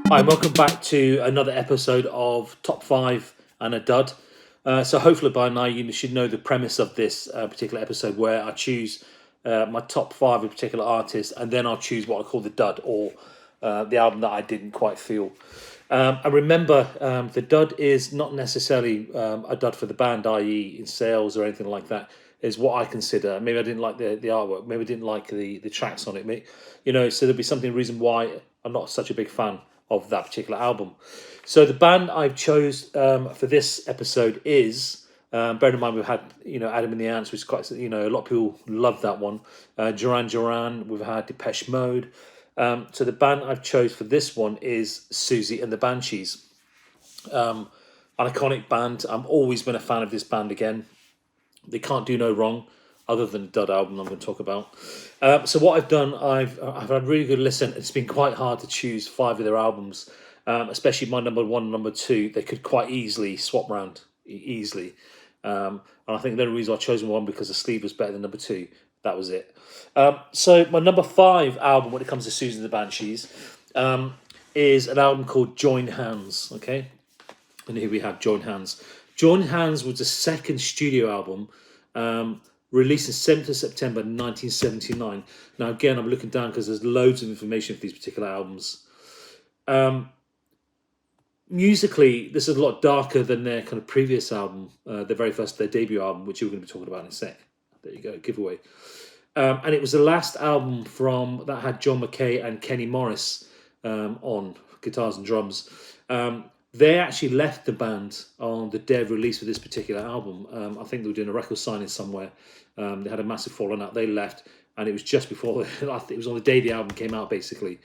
Hi, and welcome back to another episode of Top 5 and a Dud. So hopefully by now you should know the premise of this particular episode, where I choose my top 5 of a particular artist, and then I'll choose what I call the dud, or the album that I didn't quite feel. And remember, the dud is not necessarily a dud for the band, i.e. in sales or anything like that. Is what I consider. Maybe I didn't like the artwork. Maybe I didn't like the tracks on it. So there'll be something, reason why I'm not such a big fan of that particular album. So the band I've chose for this episode is, bear in mind we've had Adam and the Ants, which is quite, a lot of people love that one. Duran Duran. We've had Depeche Mode. So the band I've chose for this one is Siouxsie and the Banshees. An iconic band. I've always been a fan of this band again. They can't do no wrong, other than the dud album I'm going to talk about. So what I've done, I've had a really good listen. It's been quite hard to choose 5 of their albums, especially my number 1 and number 2. They could quite easily swap around, easily. And I think the only reason I chose one because the sleeve was better than number 2. That was it. So my number 5 album when it comes to Siouxsie and the Banshees is an album called Join Hands. Okay, and here we have Join Hands. Join Hands was the second studio album, released on 7th of September 1979. Now, again, I'm looking down because there's loads of information for these particular albums. Musically, this is a lot darker than their kind of previous album, their debut album, which we're going to be talking about in a sec. There you go, giveaway. And it was the last album that had John McKay and Kenny Morris on guitars and drums. They actually left the band on the day of release for this particular album. I think they were doing a record signing somewhere. They had a massive falling out. They left, and it was just before. It was on the day the album came out, basically.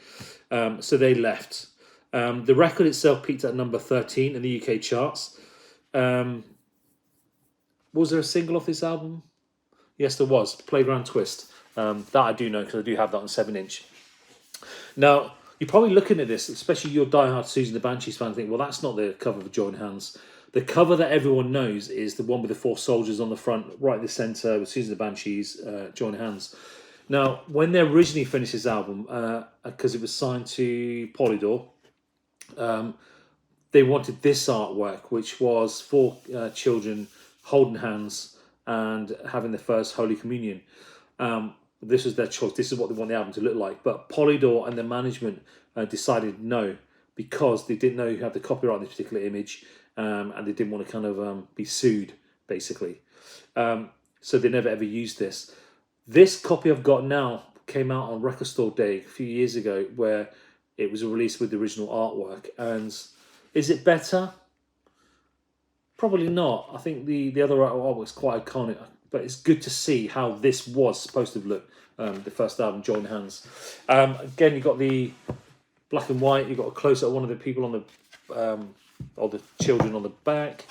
So they left. The record itself peaked at number 13 in the UK charts. Was there a single off this album? Yes, there was. Playground Twist. That I do know because I do have that on 7-inch. Now, you're probably looking at this, especially your diehard Siouxsie and the Banshees fan, think, well, that's not the cover of Join Hands. The cover that everyone knows is the one with the 4 soldiers on the front, right in the centre, with Siouxsie and the Banshees, Join Hands. Now, when they originally finished this album, because it was signed to Polydor, they wanted this artwork, which was 4 children holding hands and having the first Holy Communion. This was their choice. This is what they want the album to look like. But Polydor and the management decided no, because they didn't know who had the copyright on this particular image, and they didn't want to kind of be sued, basically. So they never ever used this. This copy I've got now came out on Record Store Day a few years ago, where it was released with the original artwork. And is it better? Probably not. I think the other artwork is quite iconic, but it's good to see how this was supposed to look. The first album, Join Hands. Again, you've got the black and white. You've got a close-up of one of the people on the, or the children on the back,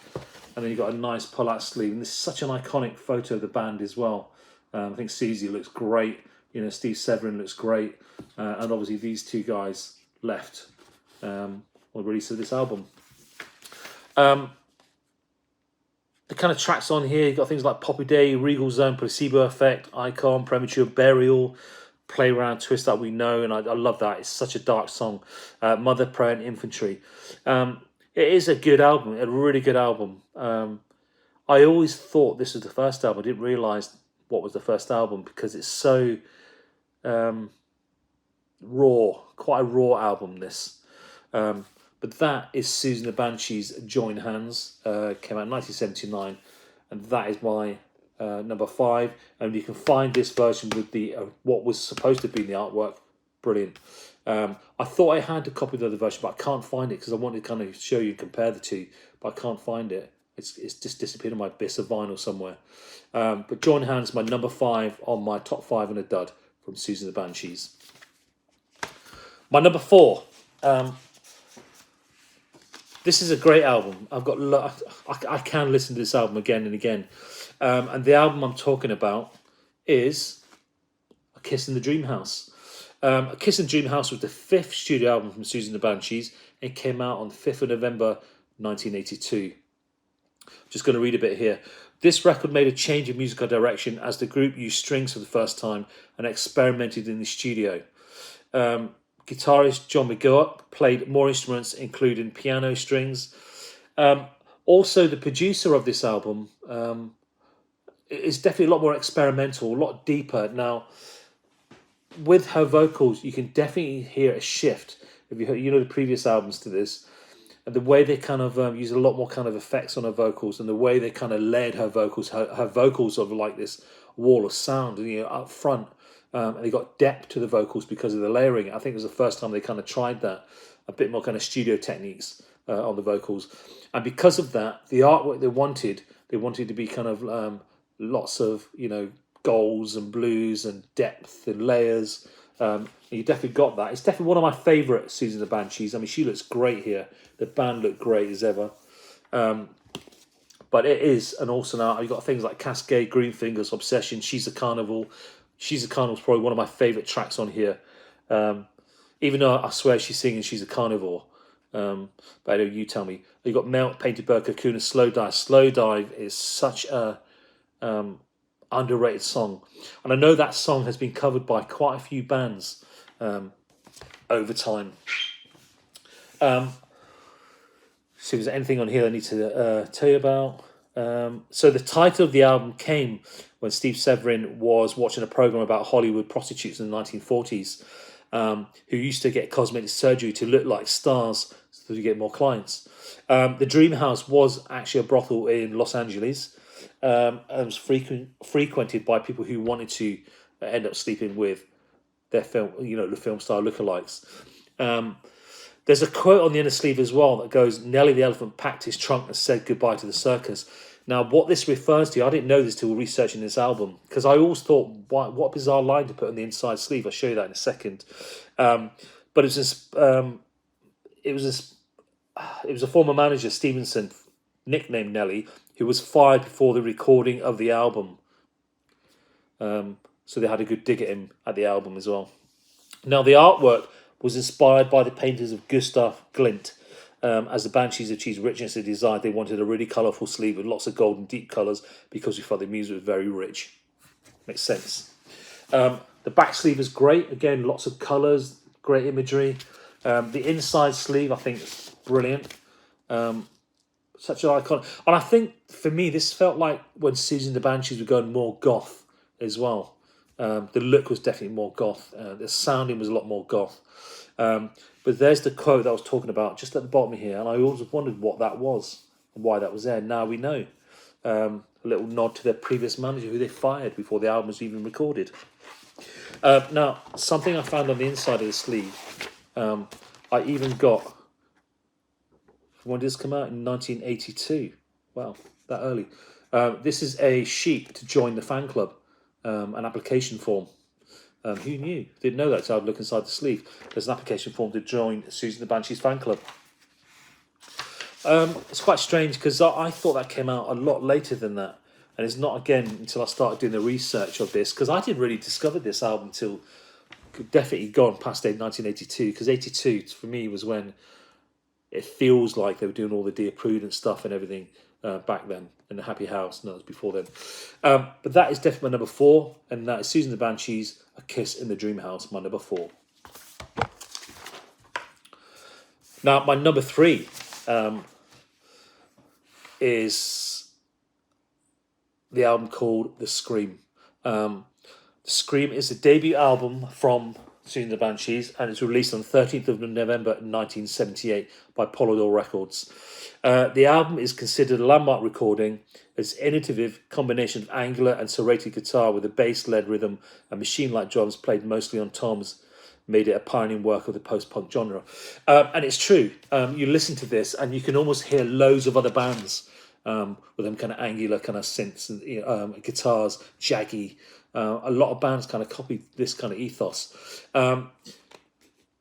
and then you've got a nice pull-out sleeve. And this is such an iconic photo of the band as well. I think Siouxsie looks great. Steve Severin looks great, and obviously these 2 guys left on the release of this album. The kind of tracks on here, you've got things like Poppy Day, Regal Zone, Placebo Effect, Icon, Premature Burial, Playground Twist that we know, and I love that. It's such a dark song. Mother, Prayer and Infantry. It is a good album, a really good album. I always thought this was the first album. I didn't realise what was the first album because it's so raw, quite a raw album, this. But that is Siouxsie and the Banshees' Join Hands. Came out in 1979. And that is my number 5. And you can find this version with the what was supposed to be in the artwork. Brilliant. I thought I had a copy of the other version, but I can't find it because I wanted to kind of show you and compare the 2. But I can't find it. It's just disappeared on my bits of vinyl somewhere. But Join Hands, my number 5 on my top 5 and a dud from Siouxsie and the Banshees. My number 4. This is a great album. I can listen to this album again and again. And the album I'm talking about is A Kiss in the Dreamhouse. A Kiss in the Dreamhouse was the 5th studio album from Siouxsie and the Banshees. It came out on the 5th of November 1982. Just going to read a bit here. This record made a change in musical direction as the group used strings for the first time and experimented in the studio. Guitarist John McGowan played more instruments, including piano, strings. Also, the producer of this album is definitely a lot more experimental, a lot deeper. Now, with her vocals, you can definitely hear a shift. If you heard, the previous albums to this, and the way they kind of use a lot more kind of effects on her vocals, and the way they kind of layered her vocals. Her vocals are like this wall of sound, up front, and they got depth to the vocals because of the layering. I think it was the first time they kind of tried that, a bit more kind of studio techniques on the vocals, and because of that, the artwork they wanted to be kind of lots of golds and blues and depth and layers. And you definitely got that. It's definitely one of my favourite Siouxsie and the Banshees. I mean, she looks great here. The band look great as ever. But it is an awesome art. You've got things like Cascade, Green Fingers, Obsession, She's a Carnival. She's a Carnival is probably one of my favourite tracks on here. Even though I swear she's singing She's a Carnivore. But I know you tell me. You've got Melt, Painted Bird, Cocoon, and Slow Dive. Slow Dive is such a underrated song, and I know that song has been covered by quite a few bands over time. So is there anything on here I need to tell you about? So the title of the album came when Steve Severin was watching a program about Hollywood prostitutes in the 1940s who used to get cosmetic surgery to look like stars so to get more clients. The Dreamhouse was actually a brothel in Los Angeles. And was frequented by people who wanted to end up sleeping with their film, the film star lookalikes. There's a quote on the inner sleeve as well that goes, "Nelly the elephant packed his trunk and said goodbye to the circus." Now, what this refers to, I didn't know this till researching this album, because I always thought, what a bizarre line to put on the inside sleeve. I'll show you that in a second. But it was a former manager, Stevenson, nicknamed Nelly, who was fired before the recording of the album. So they had a good dig at him at the album as well. Now, the artwork was inspired by the paintings of Gustav Klimt. As the Banshees achieved richness they desired, they wanted a really colourful sleeve with lots of gold and deep colours because we thought the music was very rich. Makes sense. The back sleeve is great. Again, lots of colours, great imagery. The inside sleeve, I think, is brilliant. Such an icon. And I think, for me, this felt like when Siouxsie and the Banshees were going more goth as well. The look was definitely more goth. The sounding was a lot more goth. But there's the quote that I was talking about just at the bottom here. And I always wondered what that was and why that was there. Now we know. A little nod to their previous manager who they fired before the album was even recorded. Now, something I found on the inside of the sleeve. I even got... When did this come out? In 1982. Wow, that early. This is a sheet to join the fan club, an application form. Who knew? Didn't know that, so I'd look inside the sleeve. There's an application form to join Siouxsie and the Banshees fan club. It's quite strange because I thought that came out a lot later than that. And it's not, again, until I started doing the research of this, because I didn't really discover this album until definitely gone past 1982, because 82, for me, was when it feels like they were doing all the Dear Prudence stuff and everything back then, in the Happy House. No, it was before then. But that is definitely my number 4, and that is Siouxsie and the Banshees, A Kiss in the Dreamhouse, my number 4. Now, my number 3 is the album called The Scream. The Scream is the debut album from Siouxsie and the Banshees, and it's released on 13th of November 1978 by Polydor Records. The album is considered a landmark recording. It's an innovative combination of angular and serrated guitar with a bass-led rhythm and machine-like drums played mostly on toms made it a pioneering work of the post-punk genre. And it's true. You listen to this and you can almost hear loads of other bands with them kind of angular kind of synths and guitars, jaggy. A lot of bands kind of copied this kind of ethos.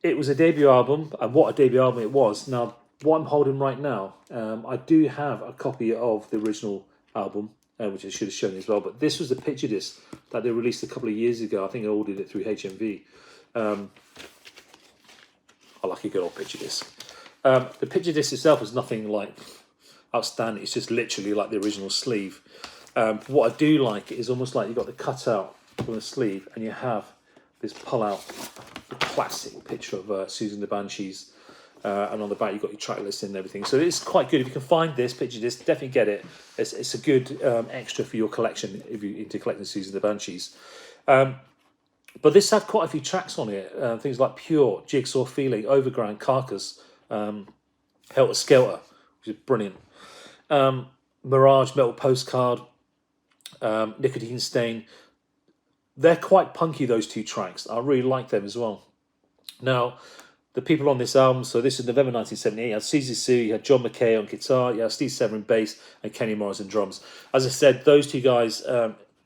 It was a debut album, and what a debut album it was. Now, what I'm holding right now, I do have a copy of the original album, which I should have shown you as well, but this was the picture disc that they released a couple of years ago. I think I ordered it through HMV. I like a good old picture disc. The picture disc itself is nothing like outstanding. It's just literally like the original sleeve. What I do like is almost like you've got the cutout from the sleeve and you have this pull-out classic picture of Siouxsie and the Banshees. And on the back, you've got your track list and everything. So it's quite good. If you can find this, picture this, definitely get it. It's a good extra for your collection if you're into collecting Siouxsie and the Banshees. But this had quite a few tracks on it. Things like Pure, Jigsaw Feeling, Overground, Carcass, Helter Skelter, which is brilliant. Mirage, Metal Postcard, Nicotine Stain. They're quite punky, those two tracks. I really like them as well. Now, the people on this album, so this is November 1978, you had Siouxsie, you had John McKay on guitar, you had Steve Severin bass, and Kenny Morris on drums. As I said, those two guys,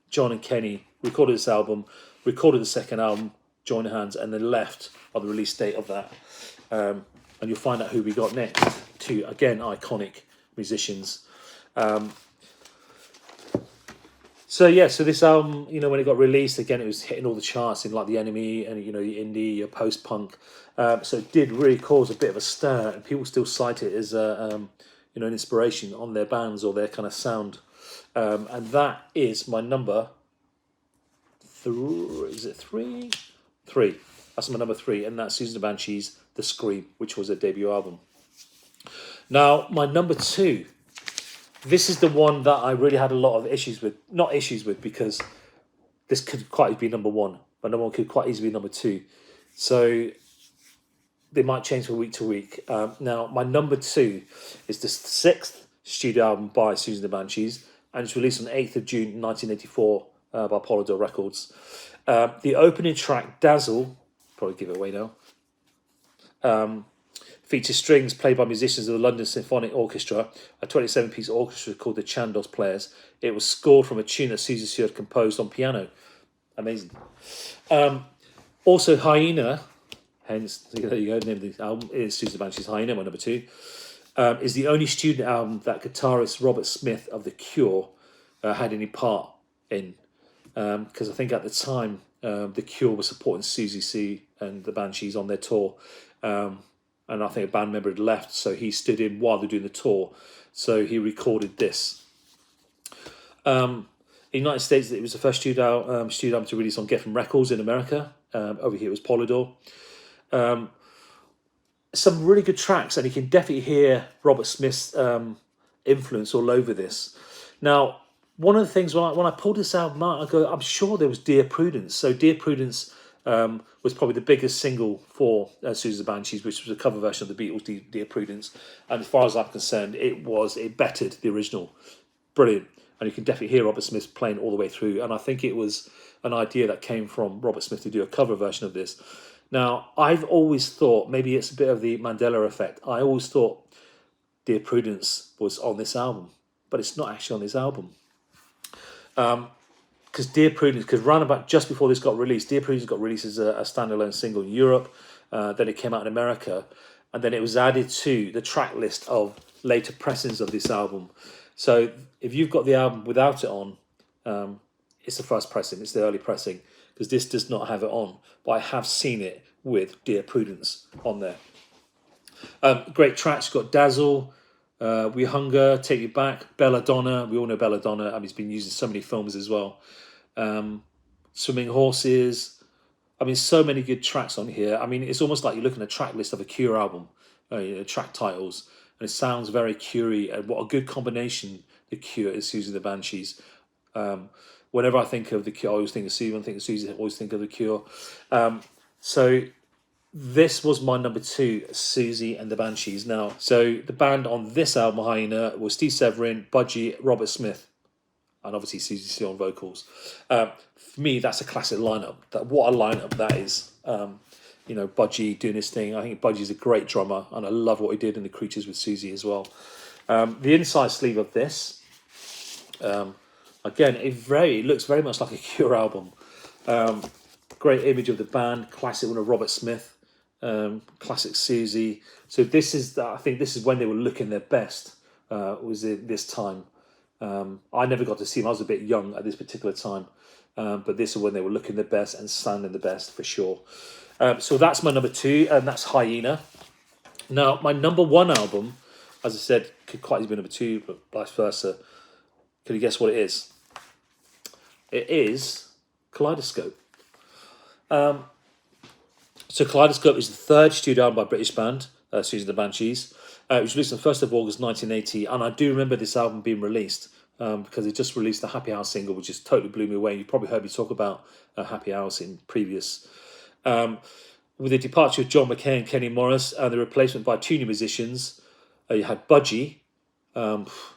John and Kenny, recorded this album, recorded the second album, joined hands, and then left on the release date of that. And you'll find out who we got next. Two, again, iconic musicians. So this album, when it got released, again, it was hitting all the charts in like The Enemy and, the indie, post-punk. So it did really cause a bit of a stir, and people still cite it as, an inspiration on their bands or their kind of sound. And that is my number three. Is it three? Three. That's my number 3, and that's Siouxsie and the Banshees, The Scream, which was their debut album. Now, my number 2. This is the one that I really had a lot of issues with. Not issues with, because this could quite easily be number 1, but number 1 could quite easily be number 2. So they might change from week to week. Now, my number 2 is the 6th studio album by Siouxsie and the Banshees, and it's released on the 8th of June 1984 by Polydor Records. The opening track, Dazzle, probably give it away now, features strings played by musicians of the London Symphonic Orchestra, a 27-piece orchestra called the Chandos Players. It was scored from a tune that Siouxsie had composed on piano. Amazing. Also, Hyaena, hence, there you go, the name of the album is Siouxsie and the Banshees, Hyaena, my number 2, is the only student album that guitarist Robert Smith of The Cure had any part in. Because I think at the time, The Cure was supporting Siouxsie and the Banshees on their tour. And I think a band member had left, so he stood in while they're doing the tour. So he recorded this. In the United States, it was the first studio album to release on Geffen Records in America. Over here it was Polydor. Some really good tracks, and you can definitely hear Robert Smith's influence all over this. Now, one of the things when I pulled this album out, I go, I'm sure there was Dear Prudence. So Dear Prudence was probably the biggest single for Siouxsie and the Banshees, which was a cover version of the Beatles' Dear Prudence. And as far as I'm concerned, it bettered the original. Brilliant. And you can definitely hear Robert Smith playing all the way through. And I think it was an idea that came from Robert Smith to do a cover version of this. Now, I've always thought, maybe it's a bit of the Mandela effect, I always thought Dear Prudence was on this album, but it's not actually on this album. Because Dear Prudence, because round about just before this got released, Dear Prudence got released as a standalone single in Europe, then it came out in America, and then it was added to the track list of later pressings of this album. So if you've got the album without it on, it's the first pressing, it's the early pressing, because this does not have it on, but I have seen it with Dear Prudence on there. Great tracks, you've got Dazzle, We Hunger, Take You Back, Belladonna. We all know Belladonna. I mean, it's been used in so many films as well. Swimming Horses. I mean, so many good tracks on here. I mean, it's almost like you're looking at a track list of a Cure album, track titles, and it sounds very Cure-y. And what a good combination the Cure is, Siouxsie and the Banshees. Whenever I think of the Cure, I always think of Siouxsie. When I think of Siouxsie, I always think of the Cure. So this was my number 2, Siouxsie and the Banshees. Now, so the band on this album, Hyaena, was Steve Severin, Budgie, Robert Smith, and obviously Siouxsie on vocals. For me, that's a classic lineup. What a lineup that is. Budgie doing his thing. I think Budgie's a great drummer, and I love what he did in The Creatures with Siouxsie as well. The inside sleeve of this, again, it looks very much like a Cure album. Great image of the band, classic one of Robert Smith, classic Siouxsie. So I think this is when they were looking their best. Was it this time? I never got to see them. I was a bit young at this particular time, but this is when they were looking their best and sounding the best for sure. So that's my number 2, and that's Hyaena. Now, my number 1 album, as I said, could quite easily be number 2, but vice versa. Can you guess what it is? It is Kaleidoscope. So Kaleidoscope is the third studio album by British band, Siouxsie and the Banshees. It was released on 1st of August 1980, and I do remember this album being released because it just released the Happy Hours single, which just totally blew me away. You probably heard me talk about Happy Hours in previous. With the departure of John McKay and Kenny Morris and the replacement by two new musicians, you had Budgie,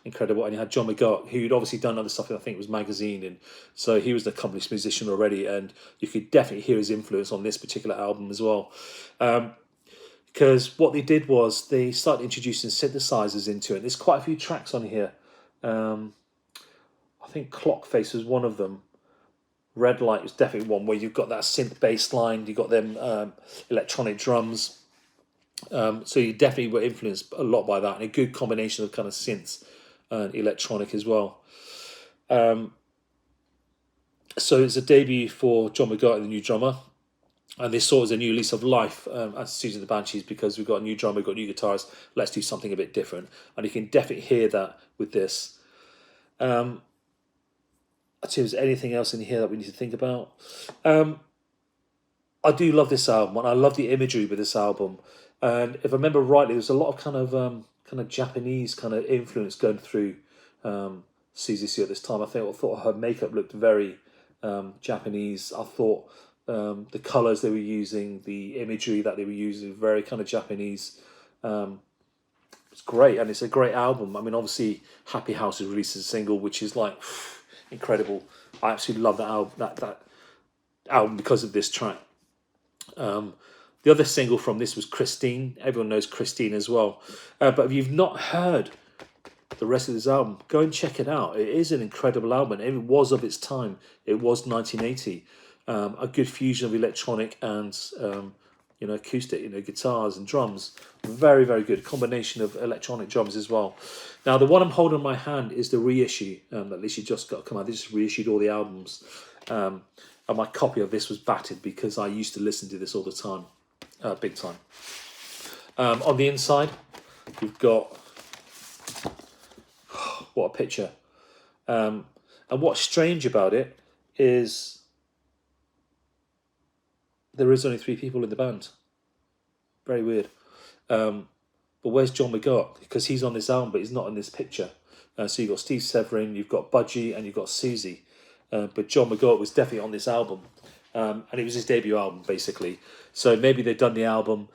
incredible, and you had John McGott, who'd obviously done other stuff. I think it was Magazine, and so he was an accomplished musician already, and you could definitely hear his influence on this particular album as well. Because what they did was they started introducing synthesizers into it. There's quite a few tracks on here. I think Clock Face was one of them. Red Light was definitely one where you've got that synth bass line, you've got them electronic drums. So you definitely were influenced a lot by that, and a good combination of kind of synths and electronic as well. So it's a debut for John McGott, the new drummer, and this saw it as a new lease of life as Siouxsie and the Banshees, because we've got a new drummer, we've got new guitars, let's do something a bit different. And you can definitely hear that with this. I'd say, is there anything else in here that we need to think about? I do love this album, and I love the imagery with this album. And if I remember rightly, there's a lot of kind of Japanese kind of influence going through Siouxsie at this time. I thought her makeup looked very Japanese. I thought the colours they were using, the imagery that they were using, very kind of Japanese. It's great, and it's a great album. I mean, obviously, Happy House is released as a single, which is like incredible. I absolutely love that album. That album because of this track. The other single from this was Christine. Everyone knows Christine as well. But if you've not heard the rest of this album, go and check it out. It is an incredible album. It was of its time. It was 1980. A good fusion of electronic and acoustic, guitars and drums. Very, very good combination of electronic drums as well. Now, the one I'm holding in my hand is the reissue that literally just got come out. They just reissued all the albums. And my copy of this was battered because I used to listen to this all the time. Big time. On the inside, you've got what a picture. And what's strange about it is there is only 3 people in the band. Very weird. But where's John McGott? Because he's on this album, but he's not in this picture. So you've got Steve Severin, you've got Budgie, and you've got Siouxsie. But John McGott was definitely on this album. And it was his debut album, basically. So maybe they'd done the album,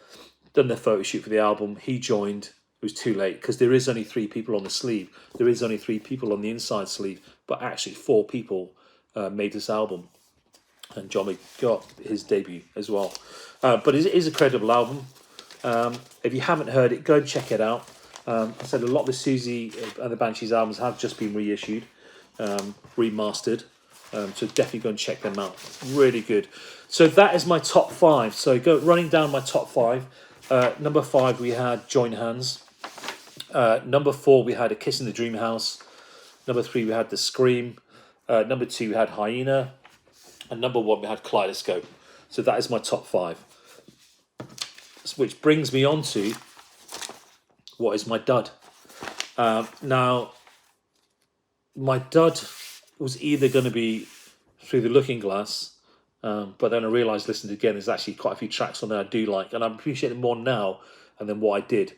done their photo shoot for the album. He joined. It was too late because there is only 3 people on the sleeve. There is only 3 people on the inside sleeve, but actually 4 people made this album. And John McGott, his debut as well. But it is a credible album. If you haven't heard it, go and check it out. I said a lot of the Siouxsie and the Banshees albums have just been reissued, remastered. So definitely go and check them out. Really good. So that is my top 5. So running down my top 5. Number 5 we had Join Hands. Number 4 we had A Kiss in the Dreamhouse. Number 3 we had The Scream. Number 2 we had Hyaena. And number 1 we had Kaleidoscope. So that is my top 5. Which brings me on to what is my dud. Now, my dud was either going to be Through the Looking Glass, but then I realised, listening again, there's actually quite a few tracks on there I do like, and I appreciate it more now and then what I did.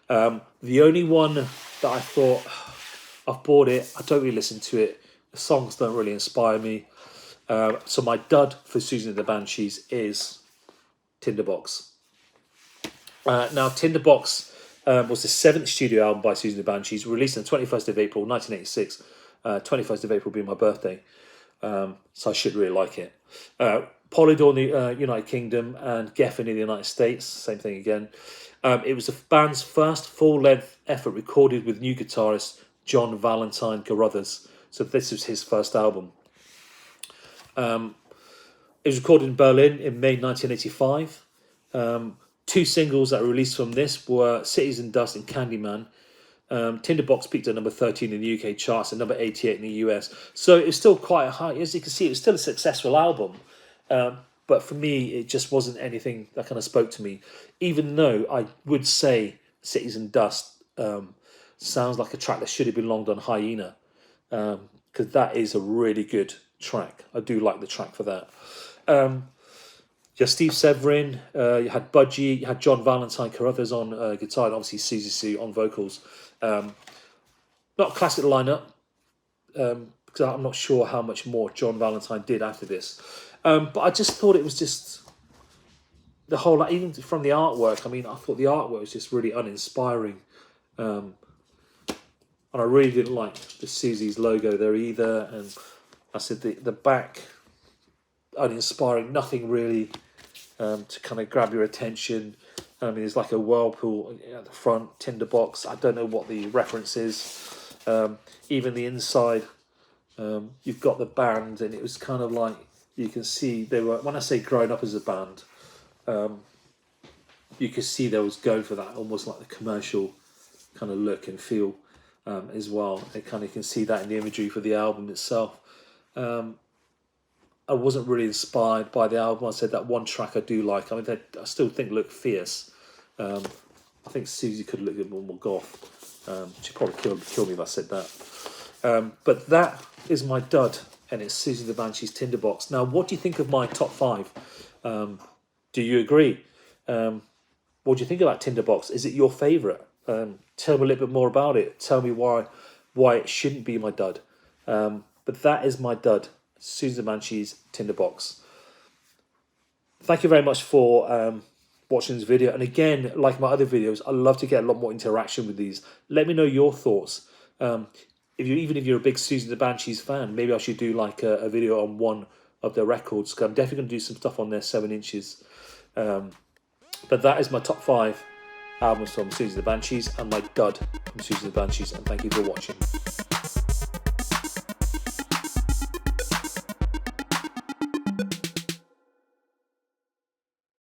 The only one that I thought, I've bought it, I don't really listen to it, the songs don't really inspire me. So my dud for Siouxsie and the Banshees is Tinderbox. Now, Tinderbox was the 7th studio album by Siouxsie and the Banshees, released on the 21st of April 1986. 21st of April being my birthday, so I should really like it. Polydor in the United Kingdom and Geffen in the United States, same thing again. It was the band's first full-length effort recorded with new guitarist John Valentine Carruthers. So this was his first album. It was recorded in Berlin in May 1985. 2 singles that were released from this were Cities and Dust and Candyman. Tinderbox peaked at number 13 in the UK charts and number 88 in the US. So it's still quite high. As you can see, it was still a successful album. But for me, it just wasn't anything that kind of spoke to me. Even though I would say Cities and Dust sounds like a track that should have belonged on Hyaena. Because that is a really good track. I do like the track for that. You had Steve Severin, you had Budgie, you had John Valentine Carruthers on guitar, and obviously Siouxsie on vocals. Not a classic lineup, because I'm not sure how much more John Valentine did after this. But I just thought it was just the whole, even from the artwork. I mean, I thought the artwork was just really uninspiring. And I really didn't like the Siouxsie's logo there either. And I said the back, uninspiring, nothing really to kind of grab your attention. I mean, there's like a whirlpool at the front, tinderbox. I don't know what the reference is. Even the inside, you've got the band, and it was kind of like, you can see they were, when I say growing up as a band, you could see they was going for that, almost like the commercial kind of look and feel as well. It kind of, you can see that in the imagery for the album itself. I wasn't really inspired by the album. I said that one track I do like. I mean, I still think look fierce. I think Siouxsie could look a bit more goth. She'd probably kill me if I said that. But that is my dud, and it's Siouxsie and the Banshees Tinderbox. Now, what do you think of my top 5? Do you agree? What do you think about Tinderbox? Is it your favourite? Tell me a little bit more about it. Tell me why it shouldn't be my dud. But that is my dud. Siouxsie and the Banshees Tinderbox. Thank you very much for watching this video. And again, like my other videos, I love to get a lot more interaction with these. Let me know your thoughts. Even if you're a big Siouxsie and the Banshees fan, maybe I should do like a video on one of their records, because I'm definitely going to do some stuff on their 7 inches. But that is my top 5 albums from Siouxsie and the Banshees, and my dud from Siouxsie and the Banshees. And thank you for watching.